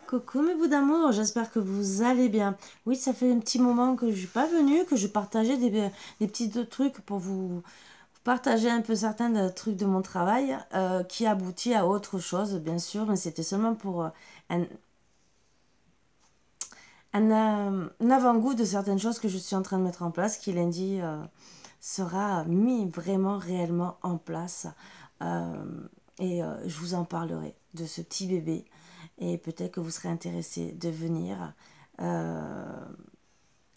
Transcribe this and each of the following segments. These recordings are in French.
Coucou mes bouts d'amour, j'espère que vous allez bien. Oui, ça fait un petit moment que je suis pas venue, que je partageais des petits trucs pour vous partager un peu certains trucs de mon travail qui aboutit à autre chose, bien sûr, mais c'était seulement pour un, un avant-goût de certaines choses que je suis en train de mettre en place, qui lundi sera mis vraiment réellement en place. Euh, je vous en parlerai de ce petit bébé et peut-être que vous serez intéressé de venir. Euh,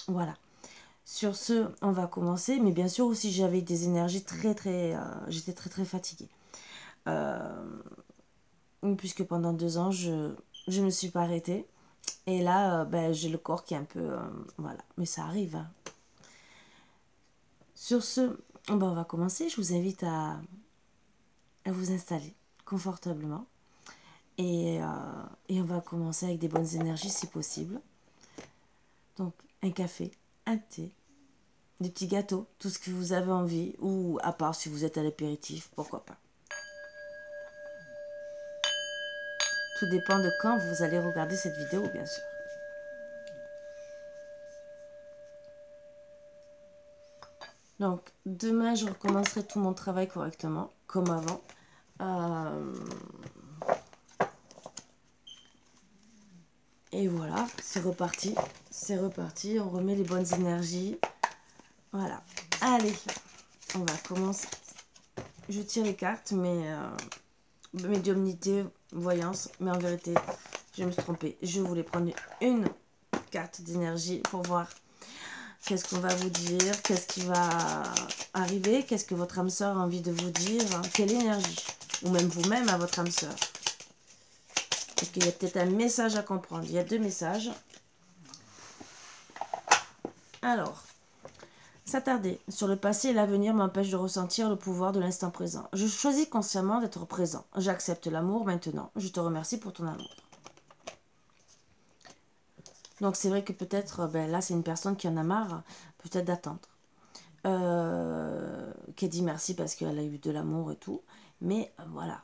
voilà. Sur ce, on va commencer. Mais bien sûr aussi, j'avais des énergies j'étais très fatiguée. Euh, Puisque pendant 2 ans, je ne suis pas arrêtée. Et là, ben, j'ai le corps qui est un peu... voilà. Mais ça arrive. Hein. Sur ce, ben, on va commencer. Je vous invite à vous installer confortablement. Et on va commencer avec des bonnes énergies si possible. Donc, un café, un thé, des petits gâteaux, tout ce que vous avez envie, ou à part si vous êtes à l'apéritif, pourquoi pas. Tout dépend de quand vous allez regarder cette vidéo, bien sûr. Donc, demain, je recommencerai tout mon travail correctement, comme avant. Et voilà, c'est reparti. C'est reparti, on remet les bonnes énergies. Voilà. Allez, on va commencer. Je tire les cartes, mais médiumnité, voyance, mais en vérité, je me suis trompée. Je voulais prendre une carte d'énergie pour voir qu'est-ce qu'on va vous dire, qu'est-ce qui va arriver, qu'est-ce que votre âme sœur a envie de vous dire, quelle énergie, ou même vous-même à votre âme sœur. Parce qu'il y a peut-être un message à comprendre. Il y a 2 messages. Alors, s'attarder sur le passé et l'avenir m'empêche de ressentir le pouvoir de l'instant présent. Je choisis consciemment d'être présent. J'accepte l'amour maintenant. Je te remercie pour ton amour. Donc c'est vrai que peut-être, ben là c'est une personne qui en a marre, peut-être d'attendre. Qui a dit merci parce qu'elle a eu de l'amour et tout. Mais voilà.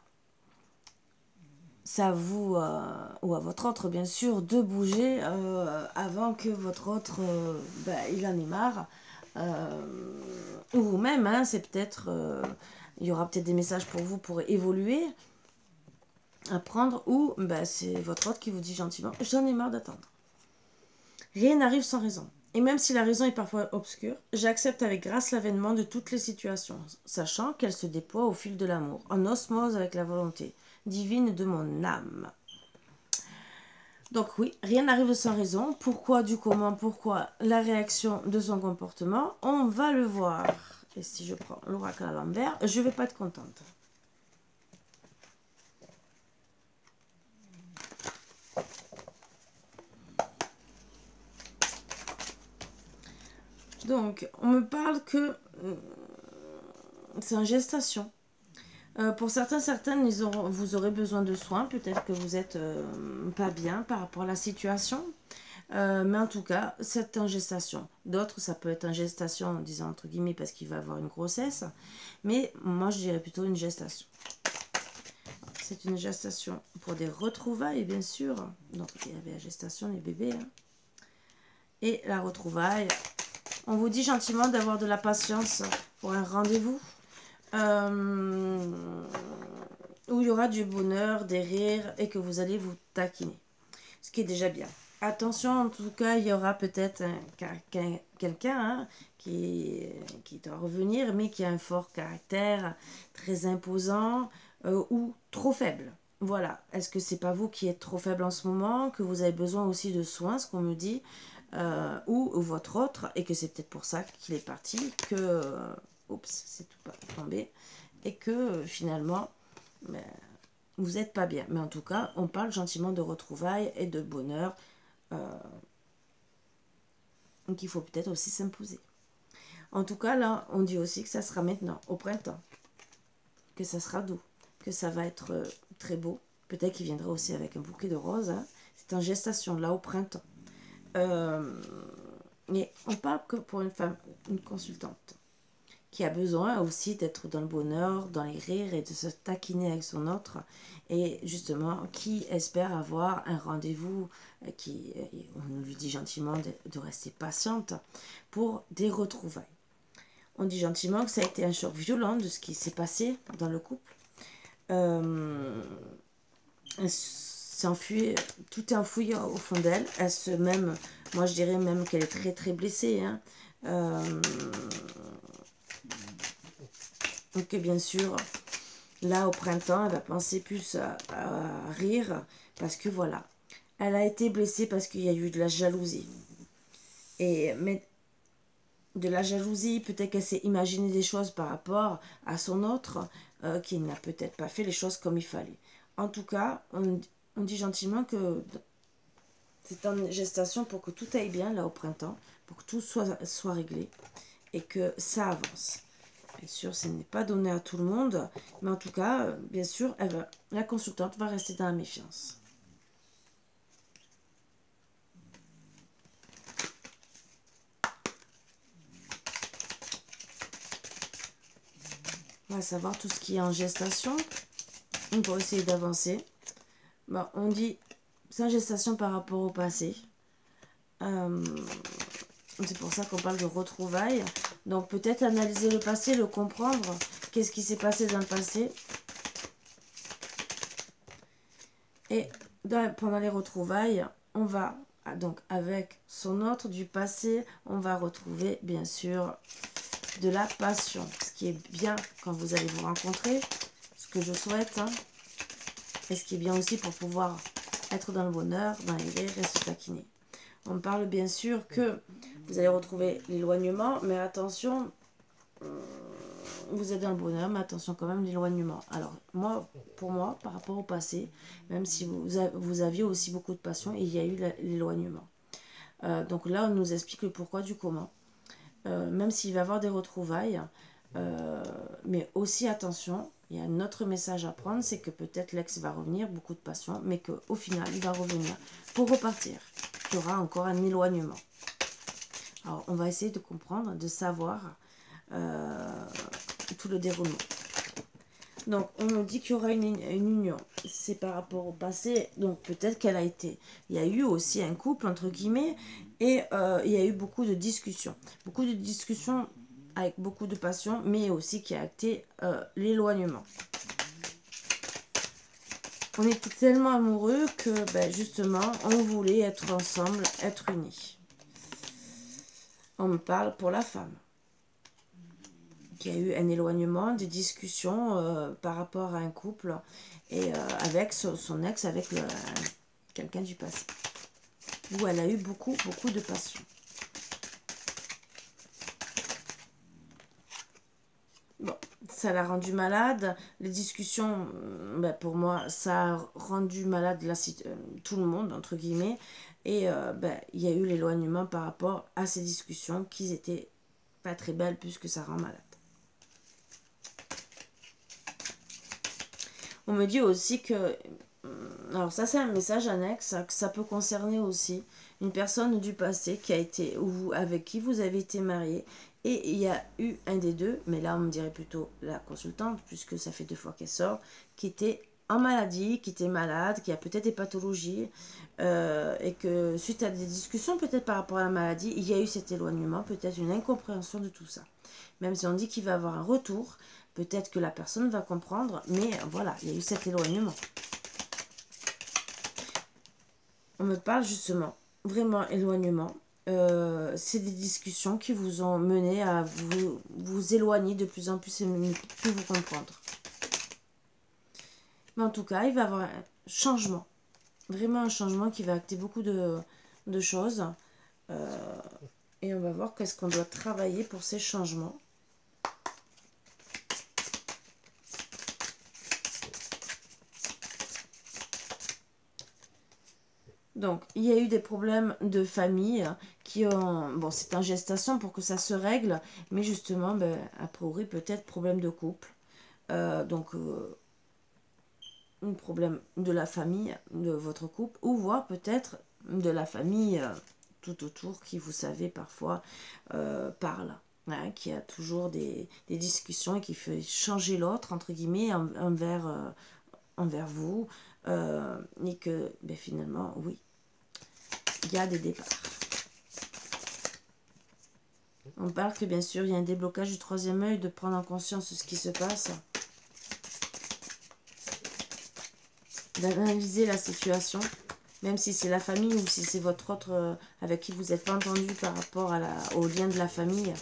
C'est à vous, ou à votre autre bien sûr, de bouger avant que votre autre, ben, il en ait marre. Ou même, hein, c'est peut-être, il y aura peut-être des messages pour vous pour évoluer, apprendre, ou ben, c'est votre autre qui vous dit gentiment, j'en ai marre d'attendre. Rien n'arrive sans raison. Et même si la raison est parfois obscure, j'accepte avec grâce l'avènement de toutes les situations, sachant qu'elles se déploient au fil de l'amour, en osmose avec la volonté divine de mon âme. Donc oui, rien n'arrive sans raison. Pourquoi, du comment, pourquoi, la réaction de son comportement, on va le voir. Et si je prends l'oracle à l'envers, je ne vais pas être contente. Donc, on me parle que c'est en gestation. Pour certaines, vous aurez besoin de soins. Peut-être que vous n'êtes pas bien par rapport à la situation. Mais en tout cas, c'est en gestation. D'autres, ça peut être en gestation, disons entre guillemets, parce qu'il va avoir une grossesse. Mais moi, je dirais plutôt une gestation. C'est une gestation pour des retrouvailles, bien sûr. Donc, il y avait la gestation, les bébés. Hein. Et la retrouvaille. On vous dit gentiment d'avoir de la patience pour un rendez-vous. Où il y aura du bonheur, des rires et que vous allez vous taquiner. Ce qui est déjà bien. Attention, en tout cas, il y aura peut-être quelqu'un hein, qui doit revenir, mais qui a un fort caractère, très imposant ou trop faible. Voilà. Est-ce que c'est pas vous qui êtes trop faible en ce moment, que vous avez besoin aussi de soins, ce qu'on me dit, ou votre autre, et que c'est peut-être pour ça qu'il est parti, que... oups, c'est tout pas tombé. Et que finalement... Ben, vous n'êtes pas bien. Mais en tout cas, on parle gentiment de retrouvailles et de bonheur. Donc il faut peut-être aussi s'imposer. En tout cas, là, on dit aussi que ça sera maintenant, au printemps. Que ça sera doux. Que ça va être très beau. Peut-être qu'il viendra aussi avec un bouquet de roses. Hein. C'est en gestation, là, au printemps. Mais on parle que pour une femme, une consultante, qui a besoin aussi d'être dans le bonheur, dans les rires et de se taquiner avec son autre. Et justement, qui espère avoir un rendez-vous, on lui dit gentiment de rester patiente pour des retrouvailles. On dit gentiment que ça a été un choc violent de ce qui s'est passé dans le couple. Elle s'est enfuie, tout est enfoui au fond d'elle. Elle se même, moi je dirais même qu'elle est très très blessée. Hein. Donc bien sûr, là au printemps, elle va penser plus à rire parce que voilà, elle a été blessée parce qu'il y a eu de la jalousie. Mais de la jalousie, peut-être qu'elle s'est imaginé des choses par rapport à son autre qui n'a peut-être pas fait les choses comme il fallait. En tout cas, on dit gentiment que c'est en gestation pour que tout aille bien là au printemps, pour que tout soit réglé et que ça avance. Bien sûr, ce n'est pas donné à tout le monde, mais en tout cas, bien sûr, la consultante va rester dans la méfiance. On va savoir tout ce qui est en gestation. On va essayer d'avancer. Bon, on dit, c'est en gestation par rapport au passé. C'est pour ça qu'on parle de retrouvailles. Donc peut-être analyser le passé, le comprendre. Qu'est-ce qui s'est passé dans le passé. Et pendant les retrouvailles, on va, donc avec son autre du passé, on va retrouver bien sûr de la passion. Ce qui est bien quand vous allez vous rencontrer, ce que je souhaite. Hein, et ce qui est bien aussi pour pouvoir être dans le bonheur, dans les rires et se taquiner. On parle bien sûr que vous allez retrouver l'éloignement, mais attention, vous êtes dans le bonheur, mais attention quand même l'éloignement. Alors, pour moi, par rapport au passé, même si vous aviez aussi beaucoup de passion, il y a eu l'éloignement. Donc là, on nous explique le pourquoi du comment. Même s'il va y avoir des retrouvailles, mais aussi attention, il y a un autre message à prendre, c'est que peut-être l'ex va revenir, beaucoup de passion, mais qu'au final, il va revenir pour repartir. Il y aura encore un éloignement. Alors, on va essayer de comprendre, de savoir tout le déroulement. Donc, on nous dit qu'il y aura une union. C'est par rapport au passé. Donc, peut-être qu'elle a été... Il y a eu aussi un couple, entre guillemets, et il y a eu beaucoup de discussions. Beaucoup de discussions avec beaucoup de passion, mais aussi qui a acté l'éloignement. On était tellement amoureux que, justement, on voulait être ensemble, être unis. On me parle pour la femme. Il y a eu un éloignement, des discussions par rapport à un couple et avec son ex, avec quelqu'un du passé. Où elle a eu beaucoup de passion. Bon, ça l'a rendu malade. Les discussions, pour moi, ça a rendu malade tout le monde, entre guillemets. Et il y a eu l'éloignement par rapport à ces discussions qui n'étaient pas très belles puisque ça rend malade. On me dit aussi que, alors ça c'est un message annexe, que ça peut concerner aussi une personne du passé qui a été, ou avec qui vous avez été marié, et il y a eu un des deux, mais là on me dirait plutôt la consultante, puisque ça fait 2 fois qu'elle sort, qui était en maladie, qui était malade, qui a peut-être des pathologies, et que suite à des discussions peut-être par rapport à la maladie, il y a eu cet éloignement, peut-être une incompréhension de tout ça. Même si on dit qu'il va avoir un retour, peut-être que la personne va comprendre, mais voilà, il y a eu cet éloignement. On me parle justement, vraiment éloignement. C'est des discussions qui vous ont mené à vous éloigner de plus en plus et ne plus vous comprendre. Mais en tout cas, il va y avoir un changement. Vraiment un changement qui va acter beaucoup de choses. Et on va voir qu'est-ce qu'on doit travailler pour ces changements. Donc, il y a eu des problèmes de famille qui ont... Bon, c'est en gestation pour que ça se règle, mais justement, a priori, peut-être problème de couple. Un problème de la famille, de votre couple, ou voire peut-être de la famille tout autour qui, vous savez, parfois parle. hein, qui a toujours des discussions et qui fait changer l'autre, entre guillemets, envers vous, et que ben, finalement, oui, il y a des départs. On parle que bien sûr, il y a un déblocage du troisième œil, de prendre en conscience ce qui se passe, d'analyser la situation, même si c'est la famille ou si c'est votre autre avec qui vous n'êtes pas entendu par rapport au lien de la famille.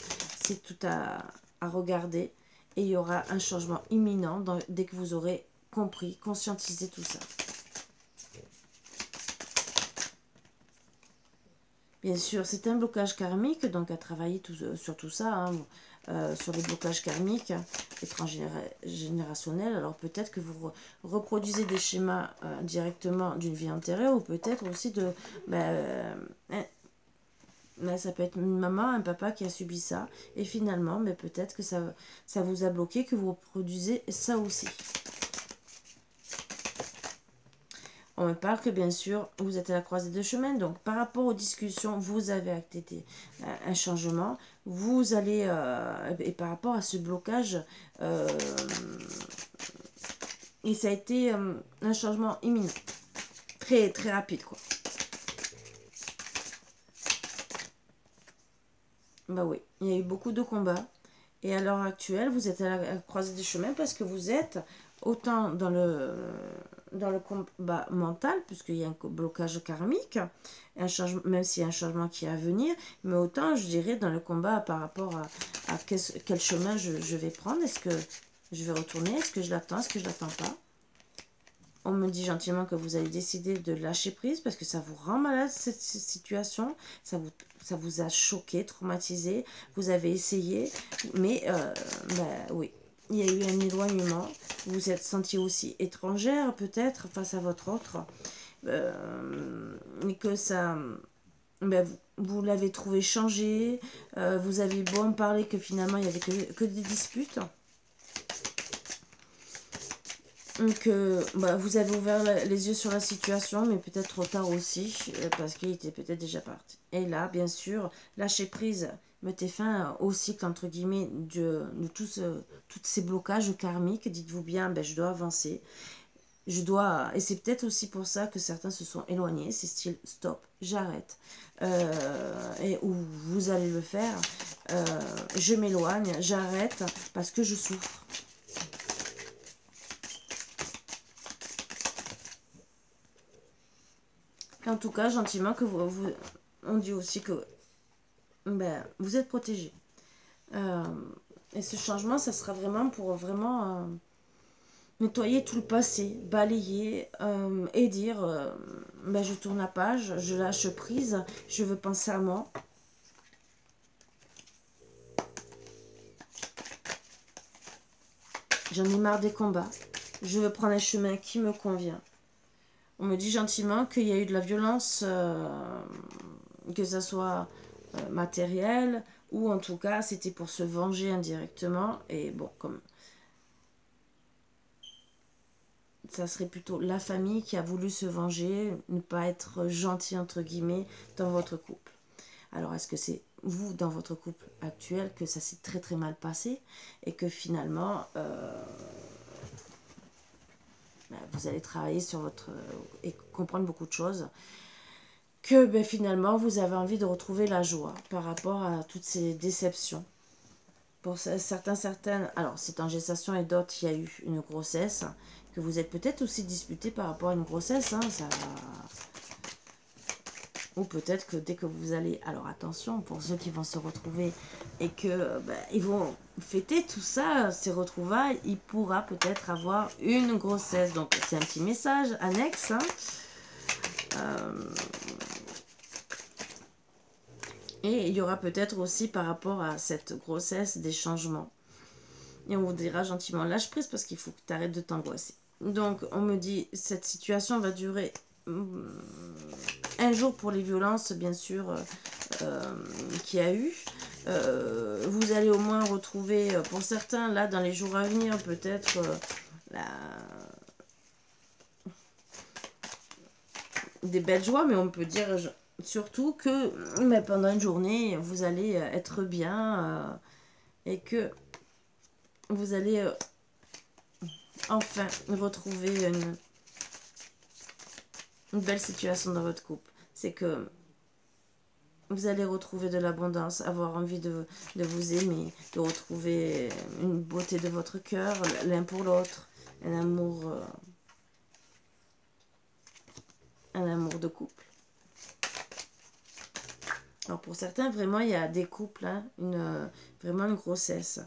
C'est tout à regarder et il y aura un changement imminent dès que vous aurez compris, conscientisé tout ça. Bien sûr, c'est un blocage karmique, donc à travailler sur tout ça, hein, sur les blocages karmiques, les transgénérationnels. Alors peut-être que vous reproduisez des schémas directement d'une vie antérieure, ou peut-être aussi de... ça peut être une maman, un papa qui a subi ça, et finalement, mais peut-être que ça vous a bloqué, que vous reproduisez ça aussi. On me parle que bien sûr, vous êtes à la croisée de chemin. Donc, par rapport aux discussions, vous avez acté un changement. Vous allez, et par rapport à ce blocage, et ça a été un changement imminent. Très, très rapide, quoi. Bah oui, il y a eu beaucoup de combats. Et à l'heure actuelle, vous êtes à la croisée des chemins parce que vous êtes autant dans le combat mental, puisqu'il y a un blocage karmique, un changement, même s'il y a un changement qui est à venir, mais autant, je dirais, dans le combat par rapport à quel chemin je vais prendre. Est-ce que je vais retourner? Est-ce que je l'attends? Est-ce que je l'attends pas? On me dit gentiment que vous allez décider de lâcher prise parce que ça vous rend malade, cette situation. Ça vous a choqué, traumatisé. Vous avez essayé, mais oui, il y a eu un éloignement. Vous vous êtes senti aussi étrangère peut-être face à votre autre. Et que ça... vous l'avez trouvé changé. Vous avez beau en parler que finalement il n'y avait que des disputes. Que vous avez ouvert les yeux sur la situation, mais peut-être trop tard aussi, parce qu'il était peut-être déjà parti. Et là, bien sûr, lâcher prise, mettez fin au cycle, entre guillemets, de tous ces blocages karmiques. Dites-vous bien, je dois avancer. Et c'est peut-être aussi pour ça que certains se sont éloignés. C'est style, stop, j'arrête. Et où vous allez le faire, je m'éloigne, j'arrête, parce que je souffre. En tout cas, gentiment, que on dit aussi que vous êtes protégé. Et ce changement, ça sera vraiment pour nettoyer tout le passé, balayer et dire je tourne la page, je lâche prise, je veux penser à moi. J'en ai marre des combats. Je veux prendre un chemin qui me convient. On me dit gentiment qu'il y a eu de la violence, que ça soit matérielle, ou en tout cas, c'était pour se venger indirectement. Et bon, comme ça serait plutôt la famille qui a voulu se venger, ne pas être gentil, entre guillemets, dans votre couple. Alors, est-ce que c'est vous, dans votre couple actuel, que ça s'est très très mal passé, et que finalement... vous allez travailler sur et comprendre beaucoup de choses, que finalement vous avez envie de retrouver la joie par rapport à toutes ces déceptions. Pour certaines, alors c'est en gestation et d'autres, il y a eu une grossesse, que vous êtes peut-être aussi disputé par rapport à une grossesse, hein, ou peut-être que dès que vous allez, alors attention pour ceux qui vont se retrouver et que ils vont fêter tout ça, ces retrouvailles, il pourra peut-être avoir une grossesse. Donc c'est un petit message annexe. Hein. Et il y aura peut-être aussi par rapport à cette grossesse des changements. Et on vous dira gentiment lâche prise parce qu'il faut que tu arrêtes de t'angoisser. Donc on me dit cette situation va durer un jour pour les violences, bien sûr, qu'il y a eu. Vous allez au moins retrouver, pour certains, là, dans les jours à venir, peut-être des belles joies, mais on peut dire surtout que pendant une journée, vous allez être bien, et que vous allez enfin retrouver une belle situation dans votre couple. C'est que vous allez retrouver de l'abondance, avoir envie de vous aimer, de retrouver une beauté de votre cœur, l'un pour l'autre, un amour de couple. Alors pour certains, vraiment, il y a des couples, hein, vraiment une grossesse.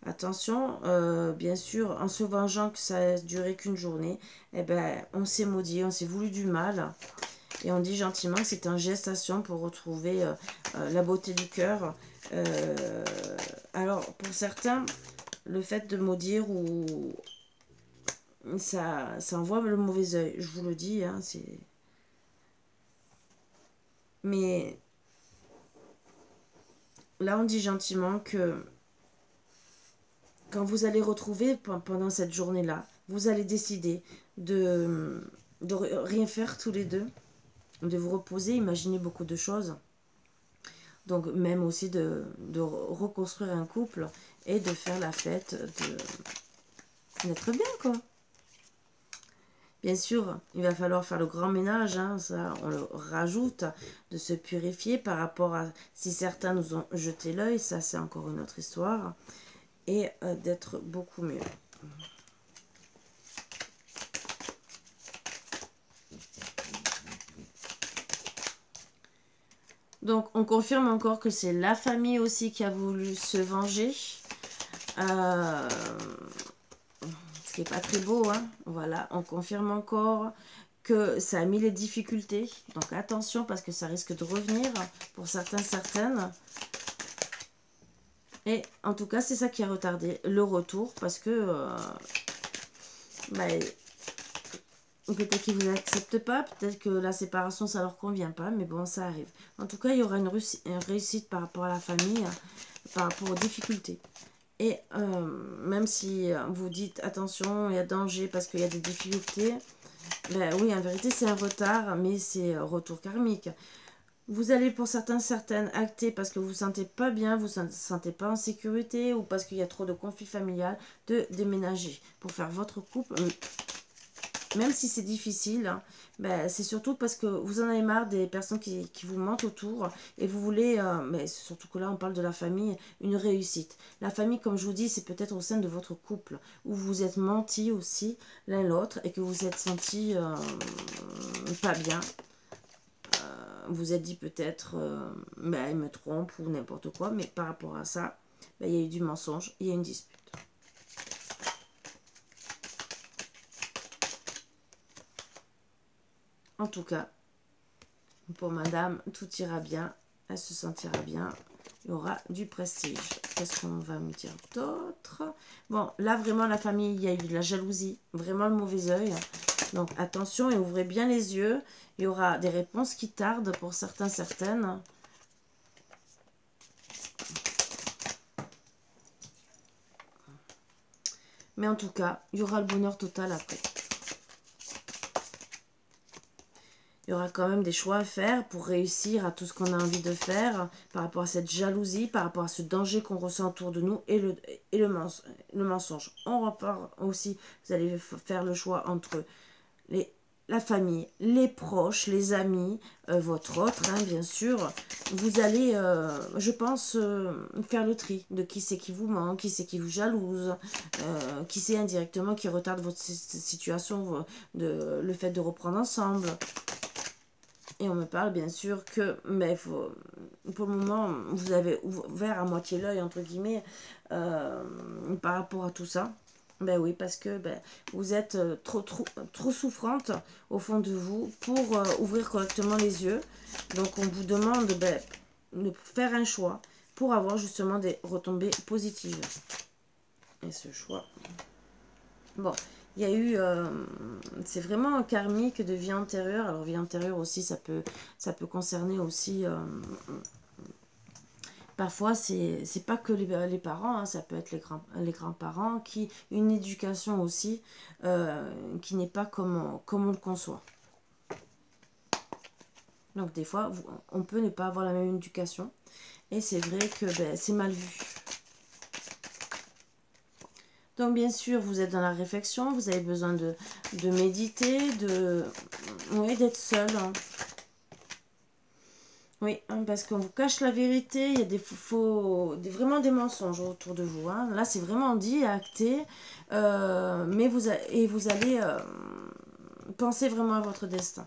Attention, bien sûr, en se vengeant que ça a duré qu'une journée, eh ben, on s'est maudit, on s'est voulu du mal. Et on dit gentiment que c'est en gestation pour retrouver la beauté du cœur. Alors, pour certains, le fait de maudire ou ça envoie le mauvais œil. Je vous le dis, hein, c'est... Mais là, on dit gentiment que quand vous allez retrouver pendant cette journée-là, vous allez décider de rien faire tous les deux, de vous reposer, imaginer beaucoup de choses. Donc même aussi de reconstruire un couple et de faire la fête, d'être bien quoi. Bien sûr, il va falloir faire le grand ménage, hein, ça on le rajoute, de se purifier par rapport à si certains nous ont jeté l'œil, ça c'est encore une autre histoire, et d'être beaucoup mieux. Donc on confirme encore que c'est la famille aussi qui a voulu se venger. Ce qui n'est pas très beau, hein. Voilà, on confirme encore que ça a mis les difficultés. Donc attention parce que ça risque de revenir pour certains, certaines. Et en tout cas, c'est ça qui a retardé le retour parce que peut-être qu'ils ne vous acceptent pas, peut-être que la séparation, ça leur convient pas, mais bon, ça arrive. En tout cas, il y aura une réussite par rapport à la famille, par rapport aux difficultés. Et même si vous dites attention, il y a danger parce qu'il y a des difficultés, ben oui, en vérité, c'est un retard, mais c'est retour karmique. Vous allez pour certains, certaines acter parce que vous ne vous sentez pas bien, vous ne vous sentez pas en sécurité ou parce qu'il y a trop de conflits familiaux, de déménager pour faire votre couple. Même si c'est difficile, hein, ben, c'est surtout parce que vous en avez marre des personnes qui vous mentent autour et vous voulez, mais surtout que là on parle de la famille, une réussite. La famille, comme je vous dis, c'est peut-être au sein de votre couple où vous êtes menti aussi l'un l'autre et que vous êtes senti pas bien. Vous êtes dit peut-être, ben, il me trompe ou n'importe quoi, mais par rapport à ça, ben, il y a eu du mensonge, il y a une dispute. En tout cas, pour madame, tout ira bien. Elle se sentira bien. Il y aura du prestige. Qu'est-ce qu'on va me dire d'autre? Bon, là, vraiment, la famille, il y a eu de la jalousie. Vraiment le mauvais œil. Donc, attention et ouvrez bien les yeux. Il y aura des réponses qui tardent pour certains, certaines. Mais en tout cas, il y aura le bonheur total après. Il y aura quand même des choix à faire pour réussir à tout ce qu'on a envie de faire par rapport à cette jalousie, par rapport à ce danger qu'on ressent autour de nous et le mensonge. On repart aussi, vous allez faire le choix entre la famille, les proches, les amis, votre autre, hein, bien sûr. Vous allez, je pense, faire le tri de qui c'est qui vous ment, qui c'est qui vous jalouse, qui c'est indirectement qui retarde votre situation, le fait de reprendre ensemble. Et on me parle bien sûr que, mais pour le moment, vous avez ouvert à moitié l'œil, entre guillemets, par rapport à tout ça. Ben oui, parce que ben, vous êtes trop souffrante au fond de vous pour ouvrir correctement les yeux. Donc on vous demande de faire un choix pour avoir justement des retombées positives. Et ce choix... Bon, il y a eu, c'est vraiment un karmique de vie antérieure. Alors vie antérieure aussi, ça peut concerner aussi, parfois c'est pas que les parents, hein, ça peut être les grands-parents, une éducation aussi qui n'est pas comme on le conçoit. Donc des fois, on peut ne pas avoir la même éducation et c'est vrai que ben, c'est mal vu. Donc bien sûr, vous êtes dans la réflexion, vous avez besoin de méditer, oui, d'être seul. Hein. Oui, hein, parce qu'on vous cache la vérité, il y a vraiment des mensonges autour de vous. Hein. Là, c'est vraiment dit, acté, mais vous allez penser vraiment à votre destin.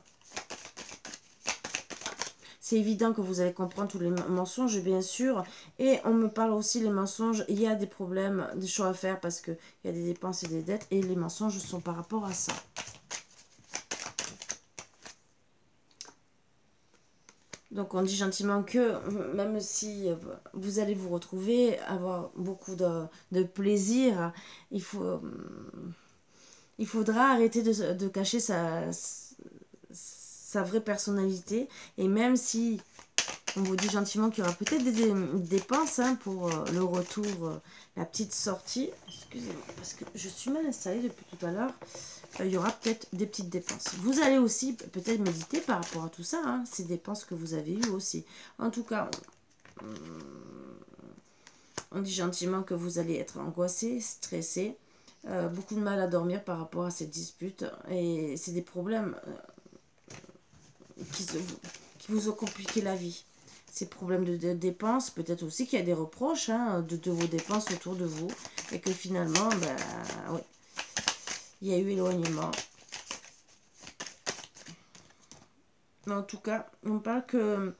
C'est évident que vous allez comprendre tous les mensonges, bien sûr. Et on me parle aussi les mensonges. Il y a des problèmes, des choix à faire parce qu'il y a des dépenses et des dettes. Et les mensonges sont par rapport à ça. Donc on dit gentiment que même si vous allez vous retrouver, avoir beaucoup de plaisir, il faudra arrêter de cacher sa vraie personnalité. Et même si on vous dit gentiment qu'il y aura peut-être des dépenses hein, pour le retour, la petite sortie. Excusez-moi, parce que je suis mal installée depuis tout à l'heure. Il y aura peut-être des petites dépenses. Vous allez aussi peut-être méditer par rapport à tout ça, hein, ces dépenses que vous avez eues aussi. En tout cas, on dit gentiment que vous allez être angoissé, stressé, beaucoup de mal à dormir par rapport à ces disputes. Et c'est des problèmes qui vous ont compliqué la vie. Ces problèmes de dépenses, peut-être aussi qu'il y a des reproches hein, de vos dépenses autour de vous. Et que finalement, ben, ouais, il y a eu éloignement. Mais en tout cas, on parle que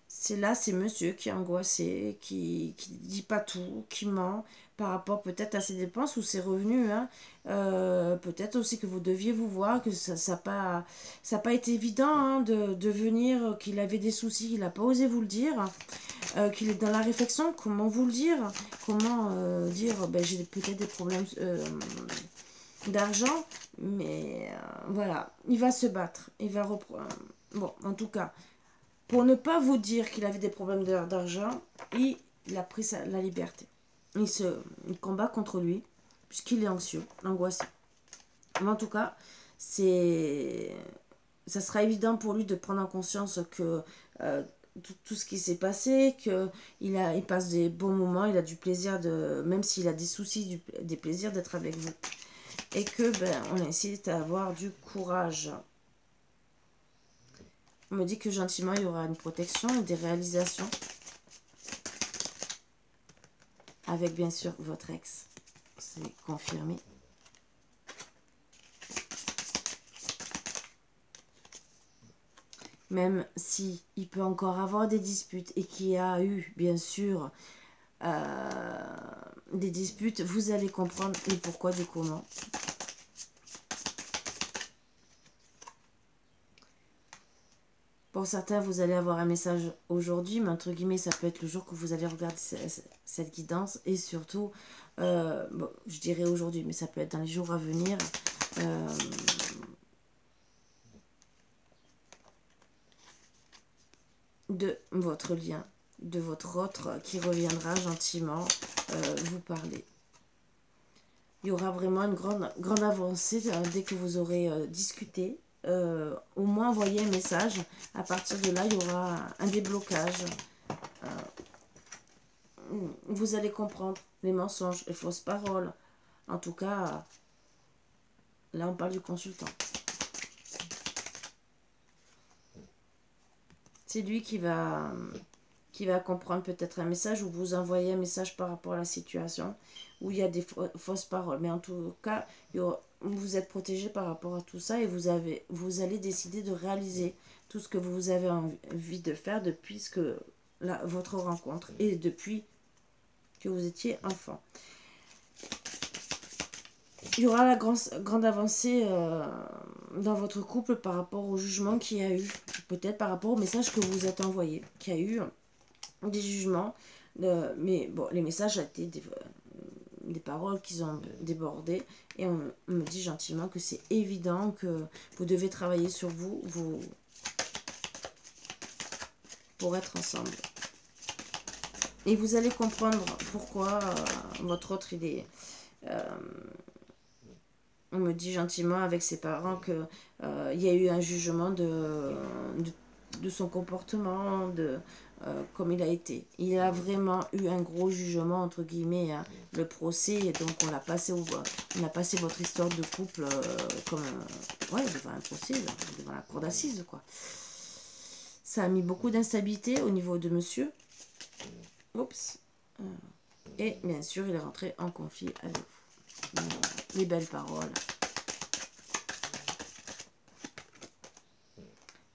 c'est monsieur qui est angoissé, qui dit pas tout, qui ment par rapport peut-être à ses dépenses ou ses revenus. Hein. Peut-être aussi que vous deviez vous voir, que ça n'a pas été évident hein, de venir, qu'il avait des soucis, il n'a pas osé vous le dire, qu'il est dans la réflexion, comment vous le dire, comment dire, ben, j'ai peut-être des problèmes d'argent, mais voilà, il va se battre, il va reprendre. Bon, en tout cas, pour ne pas vous dire qu'il avait des problèmes d'argent, il a pris la liberté. Il combat contre lui, puisqu'il est anxieux, angoissé. Mais en tout cas, ça sera évident pour lui de prendre en conscience que tout ce qui s'est passé, qu'il passe des bons moments, il a du plaisir, même s'il a des soucis, des plaisirs d'être avec vous. Et que on incite à avoir du courage. On me dit que gentiment il y aura une protection et des réalisations. Avec bien sûr votre ex. C'est confirmé. Même si il peut encore avoir des disputes et qu'il y a eu bien sûr des disputes, vous allez comprendre le pourquoi du comment. Pour certains, vous allez avoir un message aujourd'hui, mais entre guillemets, ça peut être le jour que vous allez regarder cette guidance. Et surtout, bon, je dirais aujourd'hui, mais ça peut être dans les jours à venir. De votre lien, de votre autre qui reviendra gentiment vous parler. Il y aura vraiment une grande avancée dès que vous aurez discuté. Au moins envoyer un message. À partir de là, il y aura un déblocage. Vous allez comprendre les mensonges, les fausses paroles. En tout cas, là, on parle du consultant. C'est lui qui va comprendre peut-être un message ou vous envoyer un message par rapport à la situation où il y a des fausses paroles. Mais en tout cas, vous êtes protégé par rapport à tout ça et vous allez décider de réaliser tout ce que vous avez envie de faire depuis votre rencontre et depuis que vous étiez enfant. Il y aura la grande avancée dans votre couple par rapport au jugement qu'il y a eu. Peut-être par rapport au message que vous êtes envoyé. Qu'il y a eu des jugements. Mais bon, les messages étaient des paroles qui ont débordé. Et on me dit gentiment que c'est évident que vous devez travailler sur vous pour être ensemble. Et vous allez comprendre pourquoi votre autre idée... on me dit gentiment avec ses parents que il y a eu un jugement de son comportement, comme il a été. Il a vraiment eu un gros jugement, entre guillemets, hein, le procès, et donc on a passé votre histoire de couple comme ouais, devant un procès, là, devant la cour d'assises, quoi. Ça a mis beaucoup d'instabilité au niveau de monsieur. Oups. Et bien sûr, il est rentré en conflit avec vous. Les belles paroles.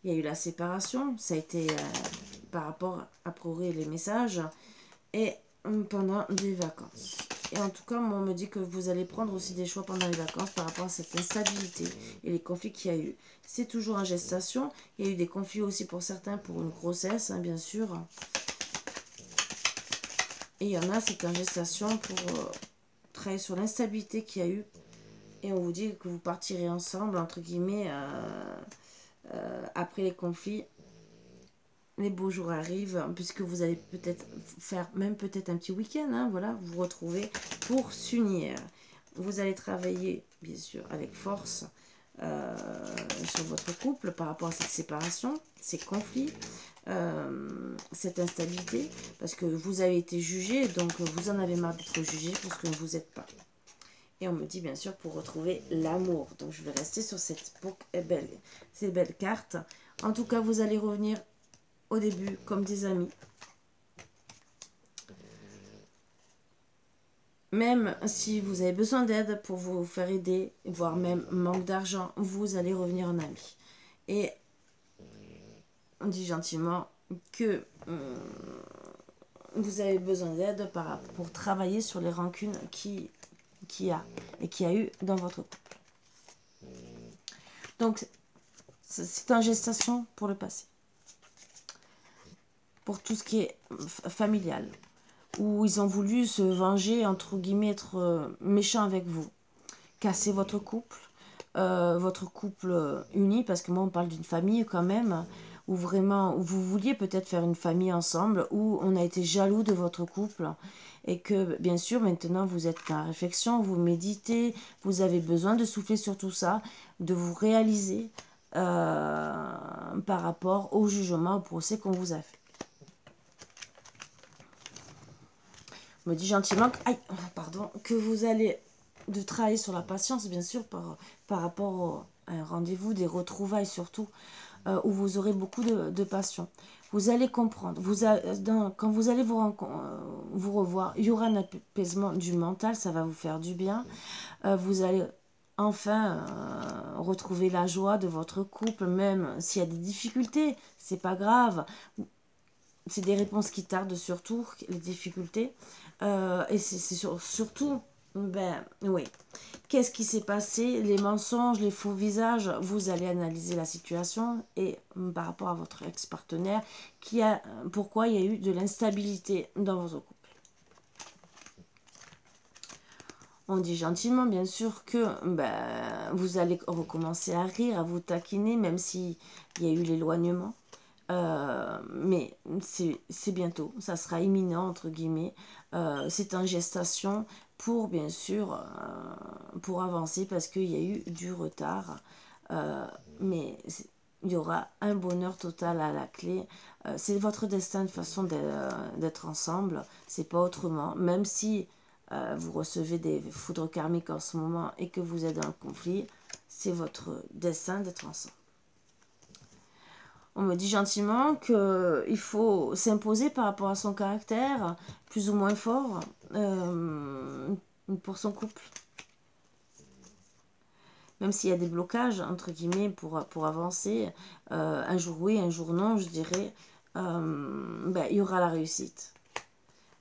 Il y a eu la séparation, ça a été par rapport à priori les messages et pendant les vacances. Et en tout cas, moi, on me dit que vous allez prendre aussi des choix pendant les vacances par rapport à cette instabilité et les conflits qu'il y a eu. C'est toujours en gestation. Il y a eu des conflits aussi pour certains pour une grossesse, hein, bien sûr. Et il y en a, c'est en gestation pour travailler sur l'instabilité qu'il y a eu. Et on vous dit que vous partirez ensemble, entre guillemets, après les conflits. Les beaux jours arrivent, puisque vous allez peut-être faire même peut-être un petit week-end, hein, voilà, vous retrouvez pour s'unir. Vous allez travailler, bien sûr, avec force sur votre couple par rapport à cette séparation, ces conflits, cette instabilité, parce que vous avez été jugé, donc vous en avez marre d'être jugé parce que vous n'êtes pas. Et on me dit bien sûr pour retrouver l'amour. Donc je vais rester sur cette ces belles cartes. En tout cas, vous allez revenir au début comme des amis. Même si vous avez besoin d'aide pour vous faire aider, voire même manque d'argent, vous allez revenir en ami. Et on dit gentiment que vous avez besoin d'aide pour travailler sur les rancunes qu'il y a eu dans votre couple. Donc, c'est en gestation pour le passé. Pour tout ce qui est familial. Où ils ont voulu se venger, entre guillemets, être méchants avec vous. Casser votre couple uni, parce que moi on parle d'une famille quand même, où vraiment, où vous vouliez peut-être faire une famille ensemble, où on a été jaloux de votre couple, et que bien sûr maintenant vous êtes en réflexion, vous méditez, vous avez besoin de souffler sur tout ça, de vous réaliser par rapport au jugement, au procès qu'on vous a fait. On me dit gentiment que vous allez de travailler sur la patience, bien sûr, par rapport à un rendez-vous, des retrouvailles surtout, où vous aurez beaucoup de passion. Vous allez comprendre. Quand vous allez vous revoir, il y aura un apaisement du mental, ça va vous faire du bien. Vous allez enfin retrouver la joie de votre couple, même s'il y a des difficultés, c'est pas grave. C'est des réponses qui tardent surtout, les difficultés. Et c'est surtout, oui. Qu'est-ce qui s'est passé? Les mensonges, les faux visages, vous allez analyser la situation et par rapport à votre ex-partenaire, pourquoi il y a eu de l'instabilité dans votre couple. On dit gentiment, bien sûr, que vous allez recommencer à rire, à vous taquiner, même s'il y a eu l'éloignement. Mais c'est bientôt, ça sera imminent entre guillemets, c'est en gestation pour bien sûr pour avancer parce qu'il y a eu du retard, mais il y aura un bonheur total à la clé. C'est votre destin de façon d'être ensemble, c'est pas autrement, même si vous recevez des foudres karmiques en ce moment et que vous êtes dans le conflit, c'est votre destin d'être ensemble. On me dit gentiment qu'il faut s'imposer par rapport à son caractère, plus ou moins fort, pour son couple. Même s'il y a des blocages, entre guillemets, pour avancer, un jour oui, un jour non, je dirais, il y aura la réussite.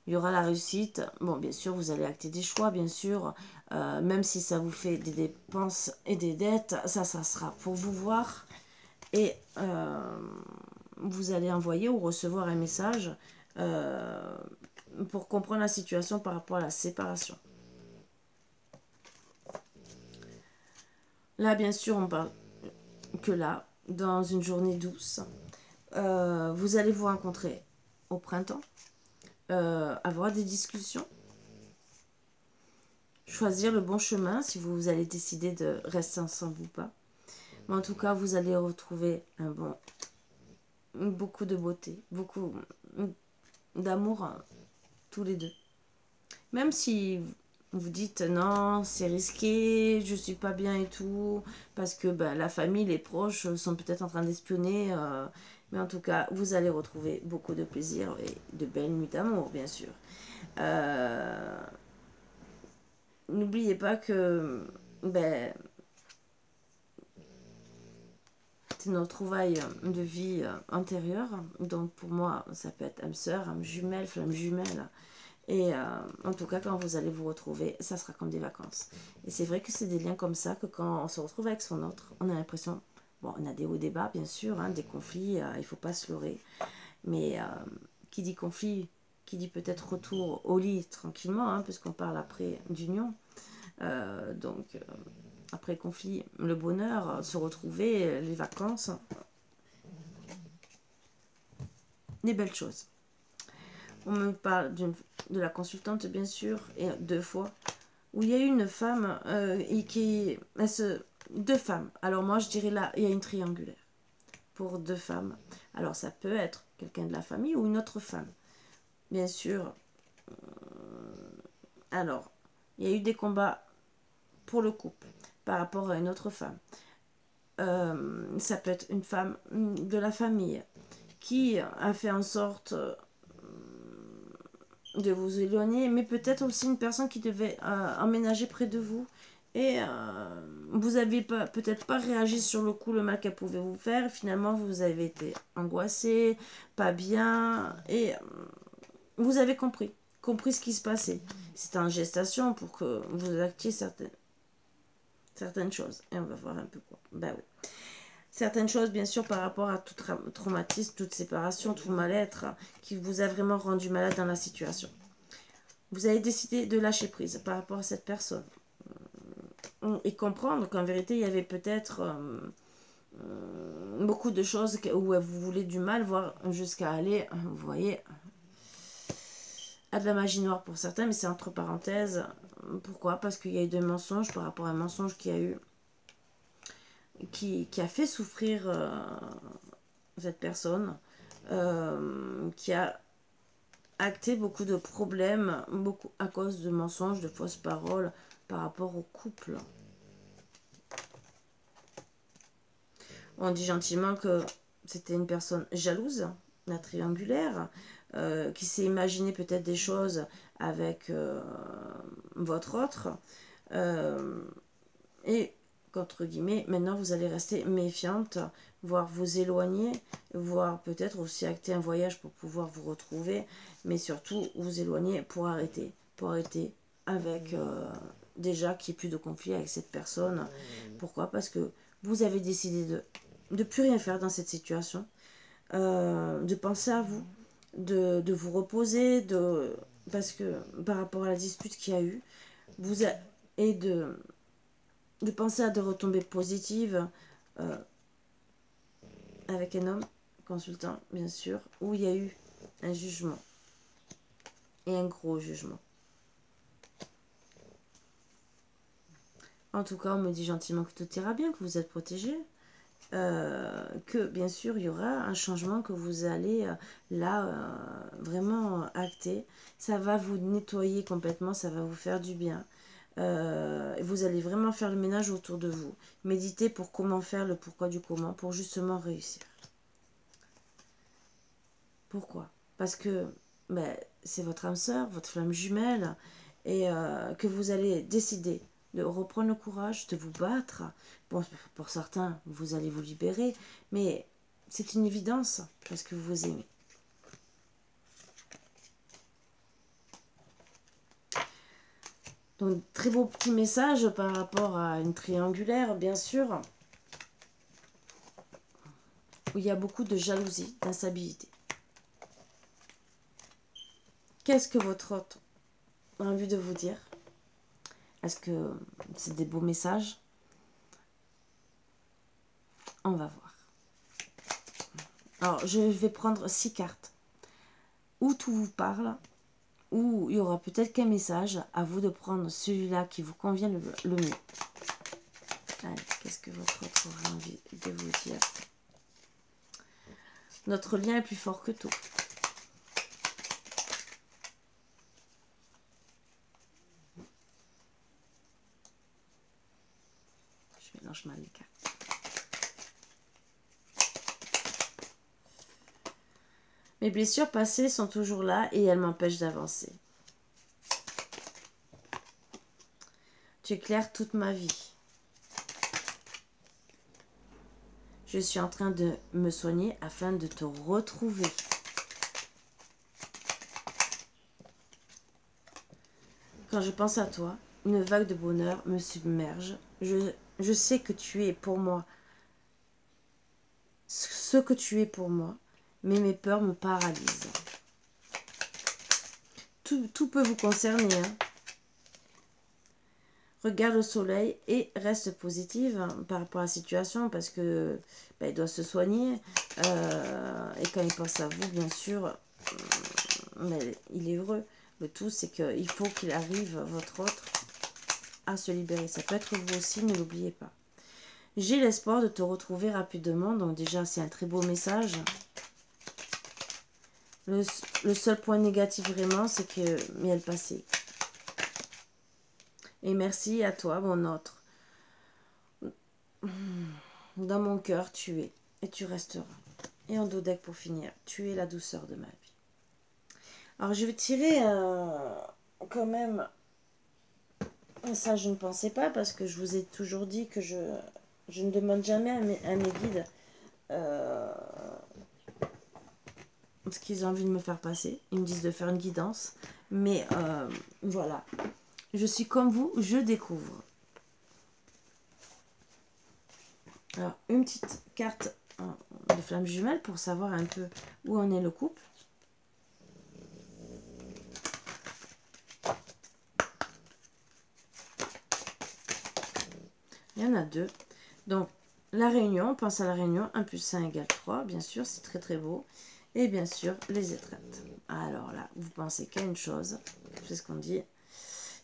Il y aura la réussite. Bon, bien sûr, vous allez acter des choix, bien sûr, même si ça vous fait des dépenses et des dettes, ça sera pour vous voir. Et vous allez envoyer ou recevoir un message pour comprendre la situation par rapport à la séparation. Là, bien sûr, on parle que là, dans une journée douce, vous allez vous rencontrer au printemps, avoir des discussions, choisir le bon chemin si vous allez décider de rester ensemble ou pas. Mais en tout cas, vous allez retrouver un bon beaucoup de beauté, beaucoup d'amour, tous les deux. Même si vous dites non, c'est risqué, je suis pas bien et tout, parce que ben, la famille, les proches sont peut-être en train d'espionner, mais en tout cas, vous allez retrouver beaucoup de plaisir et de belles nuits d'amour, bien sûr. N'oubliez pas que ben, c'est nos trouvailles de vie antérieure. Donc pour moi, ça peut être âme sœur, âme jumelle, flamme jumelle. Et en tout cas, quand vous allez vous retrouver, ça sera comme des vacances. Et c'est vrai que c'est des liens comme ça que quand on se retrouve avec son autre, on a l'impression, bon, on a des hauts débats bien sûr, hein, des conflits, il ne faut pas se leurrer. Mais qui dit conflit, qui dit peut-être retour au lit tranquillement, hein, puisqu'on parle après d'union. Donc après le conflit, le bonheur, se retrouver, les vacances, des belles choses. On me parle de la consultante, bien sûr, et 2 fois, où il y a une femme et qui... deux femmes. Alors moi, je dirais là, il y a une triangulaire pour 2 femmes. Alors ça peut être quelqu'un de la famille ou une autre femme. Bien sûr. Alors, il y a eu des combats pour le couple par rapport à une autre femme. Ça peut être une femme de la famille qui a fait en sorte de vous éloigner, mais peut-être aussi une personne qui devait emménager près de vous et vous n'avez peut-être pas réagi sur le coup, le mal qu'elle pouvait vous faire. Finalement, vous avez été angoissé, pas bien, et vous avez compris ce qui se passait. C'était en gestation pour que vous actiez certaines choses. Et on va voir un peu quoi. Ben oui. Certaines choses, bien sûr, par rapport à tout traumatisme, toute séparation, tout mal-être qui vous a vraiment rendu malade dans la situation. Vous avez décidé de lâcher prise par rapport à cette personne. Et comprendre qu'en vérité, il y avait peut-être beaucoup de choses où vous voulez du mal, voire jusqu'à aller, vous voyez, à de la magie noire pour certains, mais c'est entre parenthèses. Pourquoi? Parce qu'il y a eu des mensonges par rapport à un mensonge qu'il y a eu, qui a fait souffrir cette personne, qui a acté beaucoup de problèmes, beaucoup à cause de mensonges, de fausses paroles par rapport au couple. On dit gentiment que c'était une personne jalouse, la triangulaire, qui s'est imaginé peut-être des choses avec votre autre. Et qu'entre guillemets, maintenant vous allez rester méfiante, voire vous éloigner, voire peut-être aussi acter un voyage pour pouvoir vous retrouver, mais surtout vous éloigner pour arrêter avec déjà qu'il n'y ait plus de conflit avec cette personne. Pourquoi? Parce que vous avez décidé de ne plus rien faire dans cette situation, de penser à vous, de vous reposer, parce que par rapport à la dispute qu'il y a eu, et de penser à des retombées positives avec un homme consultant, bien sûr, où il y a eu un jugement, et un gros jugement. En tout cas, on me dit gentiment que tout ira bien, que vous êtes protégé, que bien sûr, il y aura un changement que vous allez vraiment acter. Ça va vous nettoyer complètement, ça va vous faire du bien. Vous allez vraiment faire le ménage autour de vous. Méditez pour comment faire, le pourquoi du comment, pour justement réussir. Pourquoi? Parce que c'est votre âme sœur, votre flamme jumelle, et que vous allez décider de reprendre le courage, de vous battre. Bon, pour certains, vous allez vous libérer, mais c'est une évidence, parce que vous vous aimez. Donc, très beau petit message par rapport à une triangulaire, bien sûr, où il y a beaucoup de jalousie, d'instabilité. Qu'est-ce que votre hôte a envie de vous dire? Est-ce que c'est des beaux messages? On va voir. Alors, je vais prendre 6 cartes. Où tout vous parle, où il y aura peut-être qu'un message. À vous de prendre celui-là qui vous convient le mieux. Allez, qu'est-ce que votre autre aura envie de vous dire? Notre lien est plus fort que tout. Je mélange mal les cartes. Mes blessures passées sont toujours là et elles m'empêchent d'avancer. Tu éclaires toute ma vie. Je suis en train de me soigner afin de te retrouver. Quand je pense à toi, une vague de bonheur me submerge. Je sais que tu es pour moi ce que tu es pour moi, mais mes peurs me paralysent. Tout peut vous concerner. Hein. Regarde le soleil et reste positive par rapport à la situation parce que il doit se soigner. Et quand il pense à vous, bien sûr, mais il est heureux. Le tout, c'est qu'il faut qu'il arrive, votre autre, à se libérer. Ça peut être vous aussi, ne l'oubliez pas. J'ai l'espoir de te retrouver rapidement. Donc déjà, c'est un très beau message. Le seul point négatif vraiment, c'est que mais elle passait. Et merci à toi, mon autre. Dans mon cœur, tu es et tu resteras. Et en dos deck pour finir, tu es la douceur de ma vie. Alors, je vais tirer quand même. Ça, je ne pensais pas parce que je vous ai toujours dit que je ne demande jamais à mes guides ce qu'ils ont envie de me faire passer. Ils me disent de faire une guidance. Mais voilà. Je suis comme vous, je découvre. Alors, une petite carte de flamme jumelle pour savoir un peu où en est le couple. Il y en a deux. Donc, la réunion, on pense à la réunion. 1 + 1 = 3, bien sûr, c'est très très beau. Et bien sûr, les étreintes. Alors là, vous pensez qu'à une chose, c'est ce qu'on dit.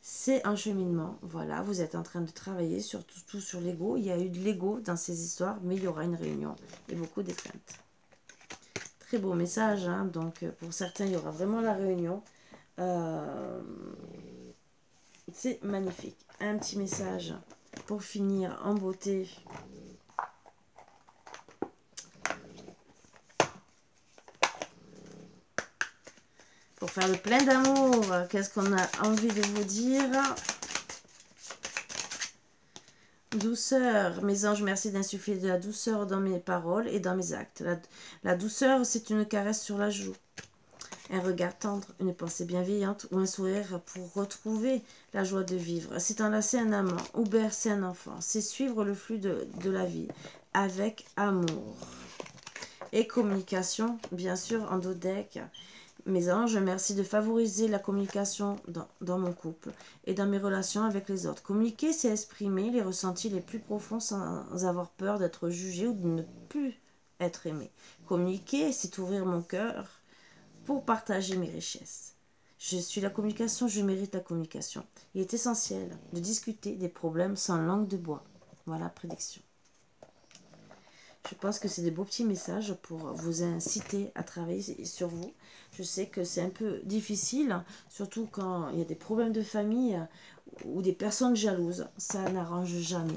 C'est un cheminement, voilà, vous êtes en train de travailler surtout sur l'ego. Il y a eu de l'ego dans ces histoires, mais il y aura une réunion et beaucoup d'étreintes. Très beau message, hein, donc pour certains, il y aura vraiment la réunion. C'est magnifique. Un petit message pour finir en beauté. Pour faire le plein d'amour, qu'est-ce qu'on a envie de vous dire? Douceur, mes anges, merci d'insuffler de la douceur dans mes paroles et dans mes actes. La douceur, c'est une caresse sur la joue, un regard tendre, une pensée bienveillante ou un sourire pour retrouver la joie de vivre. C'est enlacer un amant ou bercer un enfant. C'est suivre le flux de la vie avec amour. Et communication, bien sûr, en dos deck. Mes anges, merci de favoriser la communication dans mon couple et dans mes relations avec les autres. Communiquer, c'est exprimer les ressentis les plus profonds sans avoir peur d'être jugé ou de ne plus être aimé. Communiquer, c'est ouvrir mon cœur pour partager mes richesses. Je suis la communication, je mérite la communication. Il est essentiel de discuter des problèmes sans langue de bois. Voilà, prédiction. Je pense que c'est des beaux petits messages pour vous inciter à travailler sur vous. Je sais que c'est un peu difficile, surtout quand il y a des problèmes de famille ou des personnes jalouses. Ça n'arrange jamais.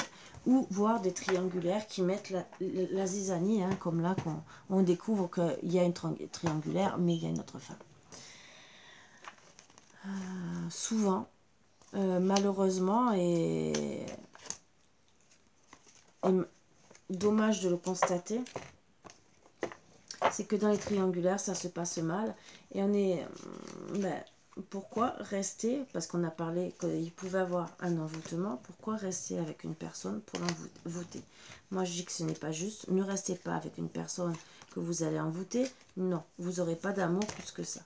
Ou voir des triangulaires qui mettent la zizanie, hein, comme là, on découvre qu'il y a une triangulaire, mais il y a une autre femme. Souvent, malheureusement, et dommage de le constater, c'est que dans les triangulaires, ça se passe mal. Et on est... pourquoi rester, parce qu'on a parlé qu'il pouvait avoir un envoûtement, pourquoi rester avec une personne pour l'envoûter? Moi, je dis que ce n'est pas juste. Ne restez pas avec une personne que vous allez envoûter. Non, vous n'aurez pas d'amour plus que ça.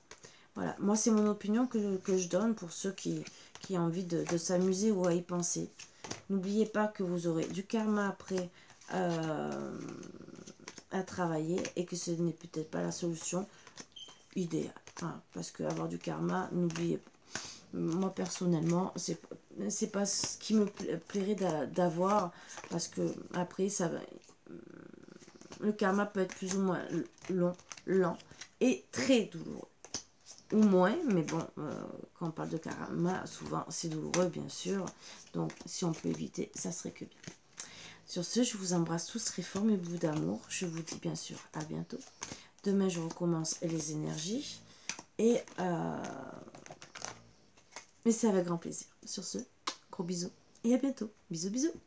Voilà, moi, c'est mon opinion que je donne pour ceux qui ont envie de s'amuser ou à y penser. N'oubliez pas que vous aurez du karma après à travailler et que ce n'est peut-être pas la solution idéale. Hein, parce que avoir du karma, n'oubliez pas. Moi, personnellement, c'est pas ce qui me plairait d'avoir parce que après, le karma peut être plus ou moins long lent et très douloureux. Ou moins, mais bon, quand on parle de karma, souvent c'est douloureux, bien sûr. Donc, si on peut éviter, ça serait que bien. Sur ce, je vous embrasse tous très fort, mes bouts d'amour. Je vous dis bien sûr à bientôt. Demain, je recommence les énergies. Et mais c'est avec grand plaisir. Sur ce, gros bisous et à bientôt. Bisous, bisous.